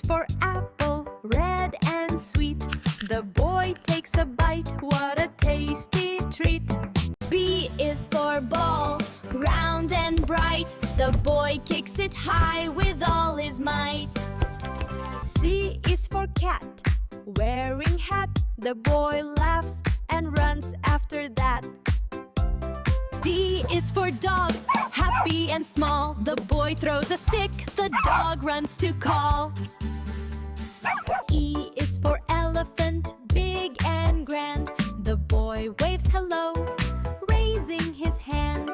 for apple, red and sweet. The boy takes a bite, what a tasty treat. B is for ball, round and bright. The boy kicks it high with all his might. C is for cat, wearing hat. The boy laughs and runs after that. D is for dog, happy and small. The boy throws a stick, the dog runs to call. E is for elephant, big and grand. The boy waves hello, raising his hand.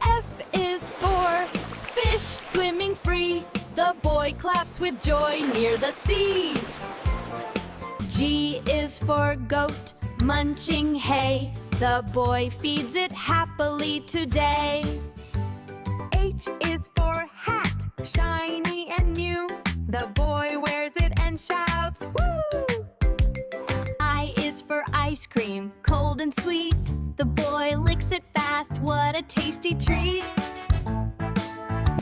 F is for fish, swimming free. The boy claps with joy near the sea. G is for goat, munching hay. The boy feeds it happily today. H is for hat, shiny and new. The boy wears it and shouts, woo! I is for ice cream, cold and sweet. The boy licks it fast, what a tasty treat.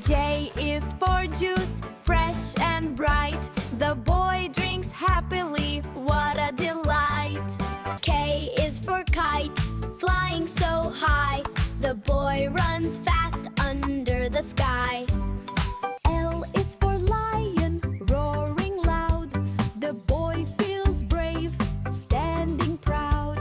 J is for juice, fresh and bright. The boy drinks happily, what a delight. K is for kite, flying so high. The boy runs fast under the sky. L is for lion, roaring loud. The boy feels brave, standing proud.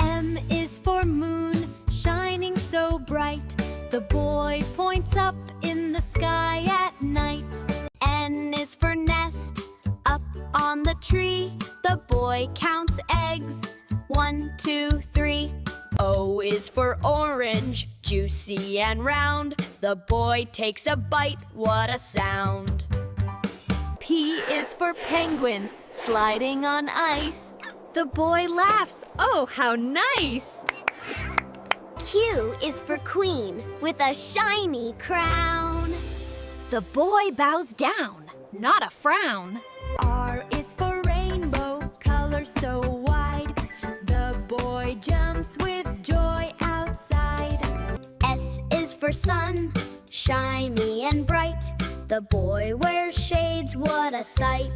M is for moon, shining so bright. The boy points up in the sky at night. N is for nest, up on the tree. The boy counts eggs, 1, 2, 3. O is for orange, juicy and round. The boy takes a bite, what a sound. P is for penguin, sliding on ice. The boy laughs, oh, how nice! Q is for queen, with a shiny crown. The boy bows down, not a frown. R is for rainbow, colors so wide. The boy jumps with joy outside. S is for sun, shiny and bright. The boy wears shades, what a sight.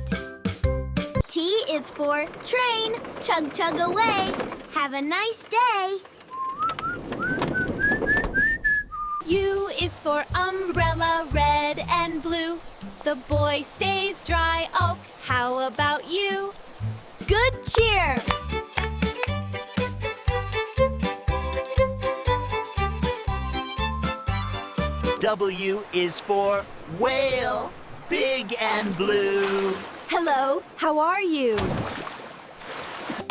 T is for train, chug chug away. Have a nice day. U is for umbrella, red and blue. The boy stays dry, oh, how about you? Good cheer! W is for whale, big and blue. Hello, how are you?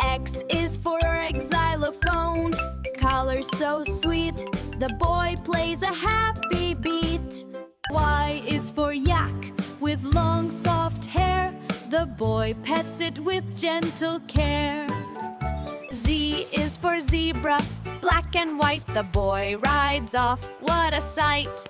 X is for xylophone, colors so sweet. The boy plays a happy beat. Y is for yak, with long soft hair. The boy pets it with gentle care. Z is for zebra, black and white. The boy rides off, what a sight!